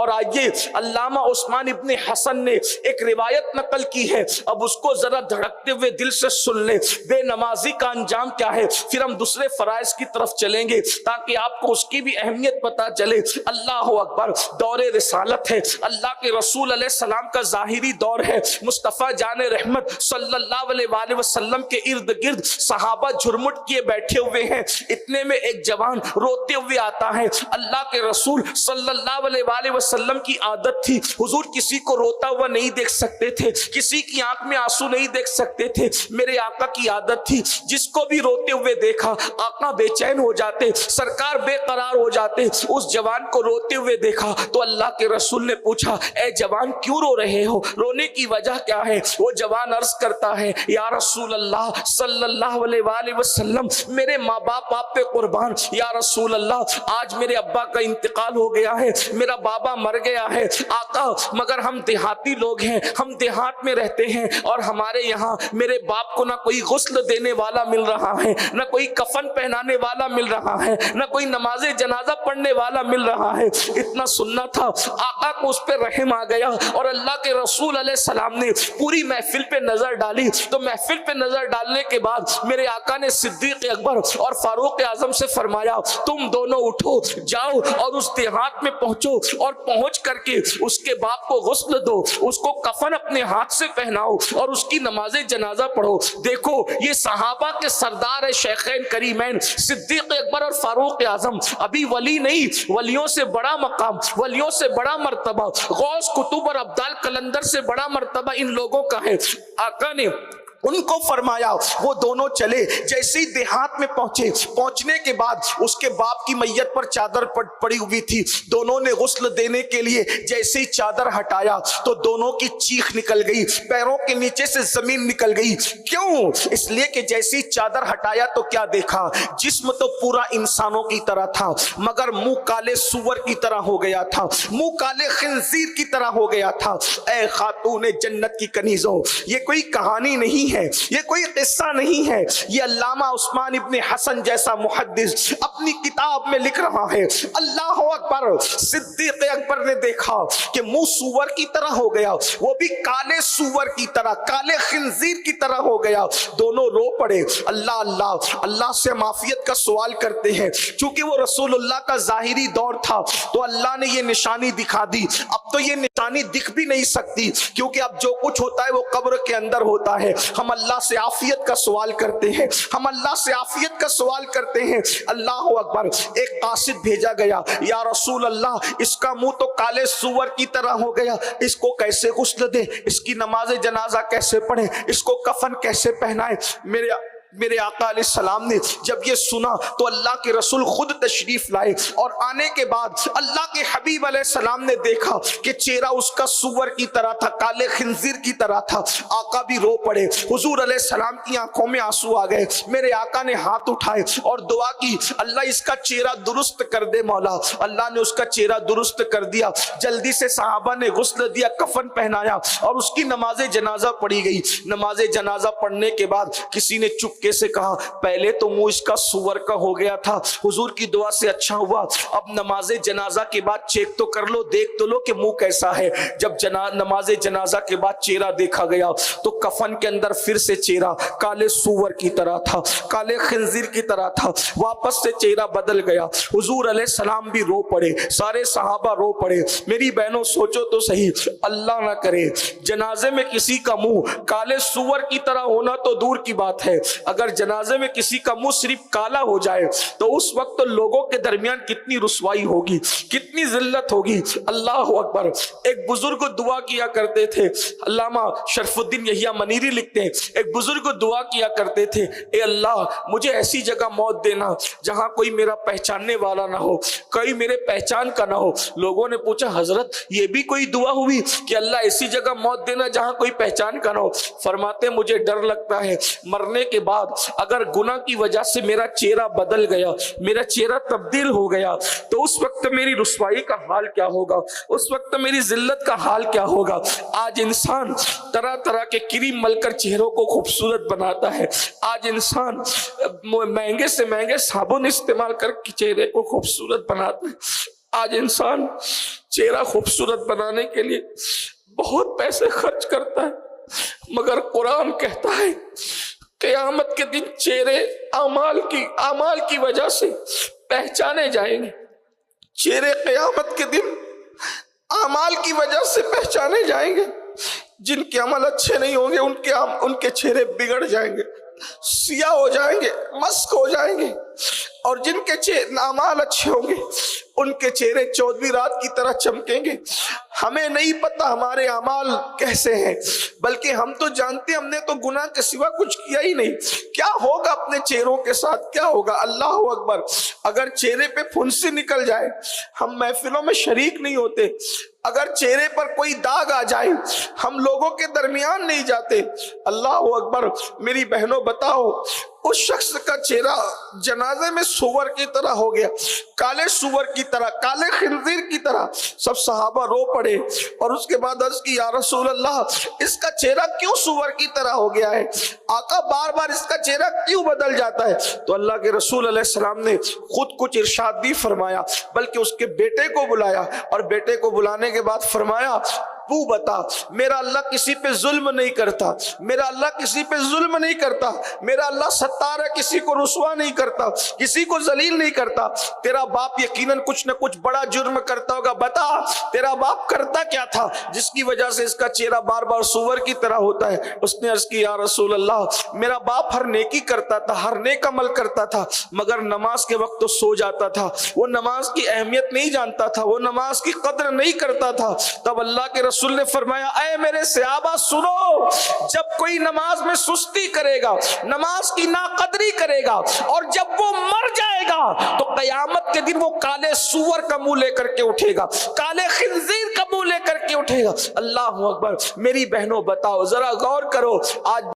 اور آئیے علامہ عثمان ابن حسن نے ایک روایت نقل کی ہے، اب اس کو ذرا دھڑکتے ہوئے دل سے سن لیں، بے نمازی کا انجام کیا ہے، پھر ہم دوسرے فرائض کی طرف چلیں گے تاکہ آپ کو اس کی بھی اہمیت پتا چلے۔ اللہ اکبر، دور رسالت ہے، اللہ کے رسول علیہ السلام کا ظاہری دور ہے، مصطفیٰ جان رحمت صلی اللہ علیہ وآلہ وسلم کے ارد گرد صحابہ جھرمٹ کیے بیٹھے ہوئے ہیں، اتنے میں ایک جوان روتے ہوئے آتا ہے۔ اللہ کے رسول صلی اللہ علیہ وآلہ وسلم کی عادت تھی، حضور کسی کو روتا ہوا نہیں دیکھ سکتے تھے، کسی کی آنکھ میں آنسو نہیں دیکھ سکتے تھے، میرے آقا کی عادت تھی جس کو بھی روتے ہوئے دیکھا آقا بے چین ہو جاتے، سرکار بے قرار ہو جاتے۔ اس جوان کو روتے ہوئے دیکھا تو اللہ کے رسول نے پوچھا، اے جوان کیوں رو رہے ہو، رونے کی وجہ کیا ہے؟ وہ جوان عرض کرتا ہے، یا رسول اللہ صلی اللہ علیہ وآلہ وسلم، میرے ماں باپ آپ پہ قربان، یا رسول اللہ آج میرے ابا کا انتقال ہو گیا ہے، میرا بابا مر گیا ہے آقا، مگر ہم دیہاتی لوگ ہیں، ہم دیہات میں رہتے ہیں اور ہمارے یہاں میرے باپ کو نہ کوئی غسل دینے والا مل رہا ہے، نہ کوئی کفن پہنانے والا مل رہا ہے، نہ کوئی نماز جنازہ پڑھنے والا مل رہا ہے۔ اتنا سننا تھا، آقا کو اس پہ رحم آ گیا اور اللہ کے رسول علیہ السلام نے پوری محفل پہ نظر ڈالی، تو محفل پہ نظر ڈالنے کے بعد میرے آقا نے صدیق اکبر اور فاروق اعظم سے فرمایا، تم دونوں اٹھو، جاؤ اور اس دیہات میں پہنچو اور پہنچ کر کے اس کے باپ کو غسل دو، اس کو کفن اپنے ہاتھ سے پہناؤ اور اس کی نماز جنازہ پڑھو۔ دیکھو یہ صحابہ کے سردار ہے، شیخین کریمین صدیق اکبر اور فاروق اعظم، ابھی ولی نہیں، ولیوں سے بڑا مقام، ولیوں سے بڑا مرتبہ، غوث کتب اور ابدال قلندر سے بڑا مرتبہ ان لوگوں کا ہے۔ آقا نے ان کو فرمایا، وہ دونوں چلے، جیسے ہی دیہات میں پہنچے، پہنچنے کے بعد اس کے باپ کی میت پر چادر پڑی ہوئی تھی، دونوں نے غسل دینے کے لیے جیسے ہی چادر ہٹایا تو دونوں کی چیخ نکل گئی، پیروں کے نیچے سے زمین نکل گئی۔ کیوں؟ اس لیے کہ جیسے ہی چادر ہٹایا تو کیا دیکھا، جسم تو پورا انسانوں کی طرح تھا مگر منہ کالے سور کی طرح ہو گیا تھا، منہ کالے خنزیر کی طرح ہو گیا تھا۔ اے خاتون جنت کی کنیزوں، یہ کوئی کہانی نہیں ہے، یہ کوئی قصہ نہیں ہے، یہ علامہ عثمان ابن حسن جیسا محدث اپنی کتاب میں لکھ رہا ہے۔ اللہ اکبر، صدیق اکبر نے دیکھا کہ منہ سور کی طرح ہو گیا، وہ بھی کالے سور کی طرح، کالے خنزیر کی طرح ہو گیا۔ دونوں رو پڑے، اللہ اللہ، اللہ سے معافیت کا سوال کرتے ہیں، چونکہ وہ رسول اللہ کا ظاہری دور تھا تو اللہ نے یہ نشانی دکھا دی، اب تو یہ نشانی دکھ بھی نہیں سکتی کیونکہ اب جو کچھ ہوتا ہے وہ قبر کے اندر ہوتا ہے۔ ہم اللہ سے عافیت کا سوال کرتے ہیں، ہم اللہ سے عافیت کا سوال کرتے ہیں۔ اللہ اکبر، ایک قاصد بھیجا گیا، یا رسول اللہ اس کا منہ تو کالے سور کی طرح ہو گیا، اس کو کیسے غسل دے، اس کی نماز جنازہ کیسے پڑھے، اس کو کفن کیسے پہنائے؟ میرے آقا علیہ السلام نے جب یہ سنا تو اللہ کے رسول خود تشریف لائے اور آنے کے بعد اللہ کے حبیب علیہ السلام نے دیکھا کہ چہرہ اس کا سور کی طرح تھا، کالے خنزیر کی طرح تھا۔ آقا بھی رو پڑے، حضور علیہ السلام کی آنکھوں میں آنسو آ گئے۔ میرے آقا نے ہاتھ اٹھائے اور دعا کی، اللہ اس کا چہرہ درست کر دے مولا۔ اللہ نے اس کا چہرہ درست کر دیا، جلدی سے صحابہ نے غسل دیا، کفن پہنایا اور اس کی نماز جنازہ پڑھی گئی۔ نماز جنازہ پڑھنے کے بعد کسی نے چپکے سے کہا، پہلے تو منہ اس کا سور کا ہو گیا تھا، حضور کی دعا سے اچھا ہوا، اب نماز جنازہ کے بعد چیک تو کر لو، دیکھ تو لو کہ منہ کیسا ہے۔ جب نماز جنازہ کے بعد چہرہ دیکھا گیا تو کفن کے اندر پھر سے چہرہ کالے سور کی طرح تھا، کالے خنزیر کی طرح تھا، واپس سے چہرہ بدل گیا۔ حضور علیہ السلام بھی رو پڑے، سارے صحابہ رو پڑے۔ میری بہنوں سوچو تو صحیح، اللہ نہ کرے جنازے میں کسی کا منہ کالے سور کی طرح ہونا تو دور کی بات ہے، اگر جنازے میں کسی کا منہ صرف کالا ہو جائے تو اس وقت لوگوں کے درمیان کتنی رسوائی ہوگی، کتنی ذلت ہوگی۔ اللہ اکبر، ایک بزرگ دعا کیا کرتے تھے، علامہ شرف الدین یحییٰ منیری لکھتے ہیں، ایک بزرگ دعا کیا کرتے تھے، اے اللہ مجھے ایسی جگہ موت دینا جہاں کوئی میرا پہچاننے والا نہ ہو، کوئی میرے پہچان کا نہ ہو۔ لوگوں نے پوچھا، حضرت یہ بھی کوئی دعا ہوئی کہ اللہ ایسی جگہ موت دینا جہاں کوئی پہچان کا نہ ہو؟ فرماتے مجھے ڈر لگتا ہے مرنے کے بعد اگر گناہ کی وجہ سے میرا چہرہ بدل گیا، میرا چہرہ تبدیل ہو گیا تو اس وقت میری رسوائی کا حال کیا ہوگا، اس وقت میری ذلت کا حال کیا ہوگا۔ آج انسان طرح طرح کے کریم مل کر چہروں کو خوبصورت بناتا ہے، آج انسان مہنگے سے مہنگے صابن استعمال کر کے چہرے کو خوبصورت بناتا ہے، آج انسان چہرہ خوبصورت بنانے کے لیے بہت پیسے خرچ کرتا ہے، مگر قرآن کہتا ہے قیامت کے دن چہرے اعمال کی وجہ سے پہچانے جائیں گے۔ چہرے قیامت کے دن اعمال کی وجہ سے پہچانے جائیں گے۔ جن کے عمل اچھے نہیں ہوں گے ان کے چہرے بگڑ جائیں گے، سیاہ ہو جائیں گے، مسخ ہو جائیں گے، اور جن کے اعمال اچھے ہوں گے ان کے چہرے چودھویں رات کی طرح چمکیں گے۔ ہمیں نہیں پتا ہمارے اعمال کیسے ہیں، بلکہ ہم تو جانتے ہم نے تو گناہ کے سوا کچھ کیا ہی نہیں۔ کیا ہوگا اپنے چہروں کے ساتھ، کیا ہوگا؟ اللہ اکبر! اگر چہرے پہ پھنسی نکل جائے، ہم محفلوں میں شریک نہیں ہوتے۔ اگر چہرے پر کوئی داغ آ جائے، ہم لوگوں کے درمیان نہیں جاتے۔ اللہ اکبر! میری بہنوں بتاؤ، اس شخص کا چہرہ جنازے میں سور کی طرح ہو گیا، کالے سور کی طرح، کالے خنزیر کی طرح۔ سب صحابہ رو پڑے اور اس کے بعد عرض کی یا رسول اللہ، اس کا چہرہ کیوں سور کی طرح ہو گیا ہے؟ آقا بار بار اس کا چہرہ کیوں بدل جاتا ہے؟ تو اللہ کے رسول علیہ السلام نے خود کچھ ارشاد نہیں فرمایا، بلکہ اس کے بیٹے کو بلایا، اور بیٹے کو بلانے کے بعد فرمایا تو بتا، میرا اللہ کسی پہ ظلم نہیں کرتا، میرا اللہ کسی پہ ظلم نہیں کرتا، میرا اللہ ستار ہے، کسی کو رسوا نہیں کرتا، کسی کو ذلیل نہیں کرتا۔ تیرا باپ یقیناً کچھ نہ کچھ بڑا جرم کرتا ہوگا، بتا تیرا باپ کرتا کیا تھا جس کی وجہ سے اس کا چہرہ بار بار سور کی طرح ہوتا ہے؟ اس نے عرض کی یا رسول اللہ، میرا باپ ہر نیکی کرتا تھا، ہر نیک عمل کرتا تھا، مگر نماز کے وقت تو سو جاتا تھا، وہ نماز کی اہمیت نہیں جانتا تھا، وہ نماز کی قدر نہیں کرتا تھا۔ تب اللہ کے رسول نے فرمایا اے میرے صحابہ سنو، جب کوئی نماز میں سستی کرے گا، نماز کی ناقدری کرے گا، اور جب وہ مر جائے گا تو قیامت کے دن وہ کالے سور کا منہ لے کر کے اٹھے گا، کالے خنزیر کا منہ لے کر کے اٹھے گا۔ اللہ اکبر! میری بہنوں بتاؤ، ذرا غور کرو، آج